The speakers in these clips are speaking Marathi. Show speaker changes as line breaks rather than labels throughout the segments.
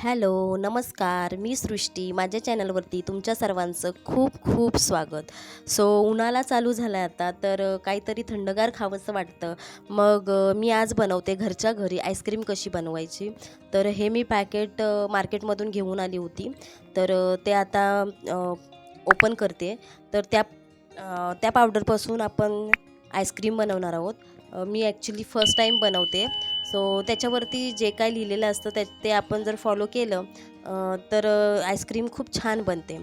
हॅलो, नमस्कार. मी सृष्टी. माझ्या चॅनलवरती तुमच्या सर्वांचं खूप खूप स्वागत. उन्हाळा चालू झाला आहे आता, तर काहीतरी थंडगार खावंसं वाटतं. मग मी आज बनवते घरच्या घरी आईस्क्रीम कशी बनवायची. तर हे मी पॅकेट मार्केटमधून घेऊन आली होती. तर ते आता ओपन करते. तर त्या पावडरपासून आपण आईस्क्रीम बनवणार आहोत. मी ॲक्च्युली फर्स्ट टाईम बनवते. त्याच्यावरती जे काय लिहिलेलं असतं ते आपण जर फॉलो केलं तर आईस्क्रीम खूप छान बनते.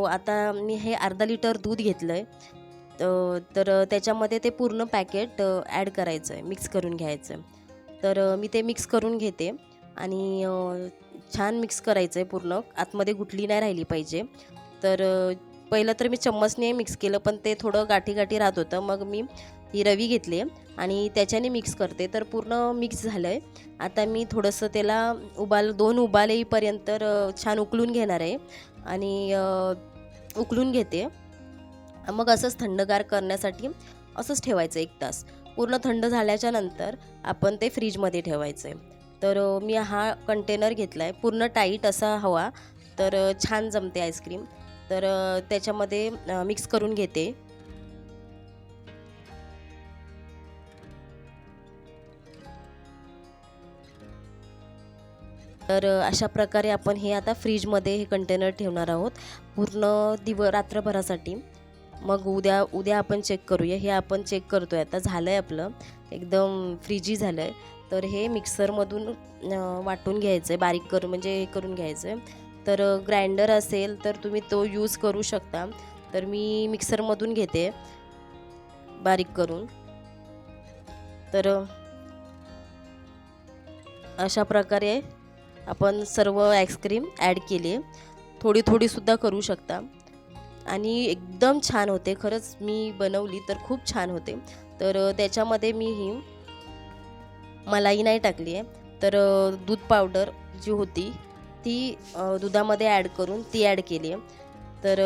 आता मी हे अर्धा लिटर दूध घेतलं आहे. तर त्याच्यामध्ये ते पूर्ण पॅकेट ॲड करायचं आहे, मिक्स करून घ्यायचं आहे. तर मी ते मिक्स करून घेते आणि छान मिक्स करायचं आहे पूर्ण. आतमध्ये गुठली नाही राहिली पाहिजे. तर पहिलं तर मी चम्मचने मिक्स केलं, पण ते थोडं गाठी राहत होतं. मग मी ही रवी घेतली आणि त्याच्याने मिक्स करते. तर पूर्ण मिक्स झालं आहे. आता मी थोडंसं त्याला 2 उबाल येईपर्यंत छान उकळून घेणार आहे आणि उकळून घेते. मग असंच थंडगार करण्यासाठी असंच ठेवायचं 1 तास. पूर्ण थंड झाल्याच्या नंतर आपण ते फ्रीजमध्ये ठेवायचं आहे. तर मी हा कंटेनर घेतला आहे. पूर्ण टाईट असा हवा, तर छान जमते आईस्क्रीम. तर त्याच्यामध्ये मिक्स करून घेते. तर अशा प्रकारे आपण हे आता फ्रीजमध्ये हे कंटेनर ठेवणार आहोत पूर्ण रात्रभरासाठी. मग उद्या आपण चेक करूया. हे आपण चेक करतोय आता. झालं आहे आपलं, एकदम फ्रीजी झालं आहे. तर हे मिक्सरमधून वाटून घ्यायचं आहे, बारीक करून म्हणजे हे करून घ्यायचं आहे. तर ग्राइंडर असेल तर तुम्ही तो यूज करू शकता. तर मी मिक्सरमधून घेते बारीक करून. तर अशा प्रकारे आपण सर्व आईस्क्रीम ॲड केली आहे. थोडी-थोडीसुद्धा करू शकता आणि एकदम छान होते. खरंच मी बनवली तर खूप छान होते. तर त्याच्यामध्ये मी ही मलाई नाही टाकली आहे. तर दूध पावडर जी होती ती दुधामध्ये ॲड करून ती ॲड केली आहे. तर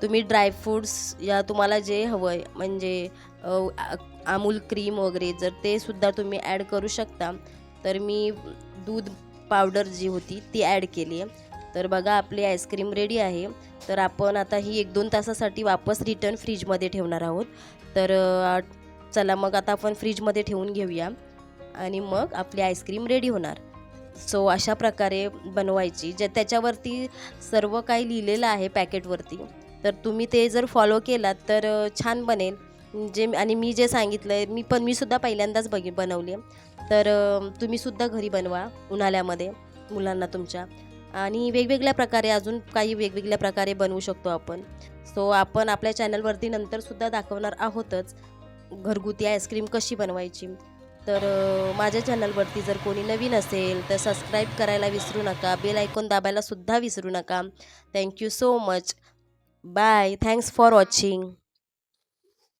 तुम्ही ड्रायफ्रूट्स या तुम्हाला जे हवं आहे म्हणजे अमूल क्रीम वगैरे जर ते सुद्धा तुम्ही ॲड करू शकता. तर मी दूध पावडर जी होती ती ॲड केली आहे. तर बघा आपली आईस्क्रीम रेडी आहे. तर आपण आता ही 1-2 तासासाठी वापस रिटर्न फ्रीजमध्ये ठेवणार आहोत. तर चला मग आता आपण फ्रीजमध्ये ठेवून घेऊया आणि मग आपली आईस्क्रीम रेडी होणार. अशा प्रकारे बनवायची. त्याच्यावरती सर्व काही लिहिलेलं आहे पॅकेटवरती. तर तुम्ही ते जर फॉलो केलात तर छान बनेल. आणि मी जे सांगितलं मी सुद्धा पहिल्यांदाच बनवली आहे. तर तुम्हीसुद्धा घरी बनवा उन्हाळ्यामध्ये मुलांना तुमच्या. आणि वेगवेगळ्या प्रकारे अजून काही वेगवेगळ्या प्रकारे बनवू शकतो आपण. आपण आपल्या चॅनलवरती नंतरसुद्धा दाखवणार आहोतच घरगुती आईस्क्रीम कशी बनवायची. तर माझ्या चॅनलवरती जर कोणी नवीन असेल तर सबस्क्राईब करायला विसरू नका. बेल आयकॉन दाबायला सुद्धा विसरू नका. Thank you so much. Bye. Thanks for watching.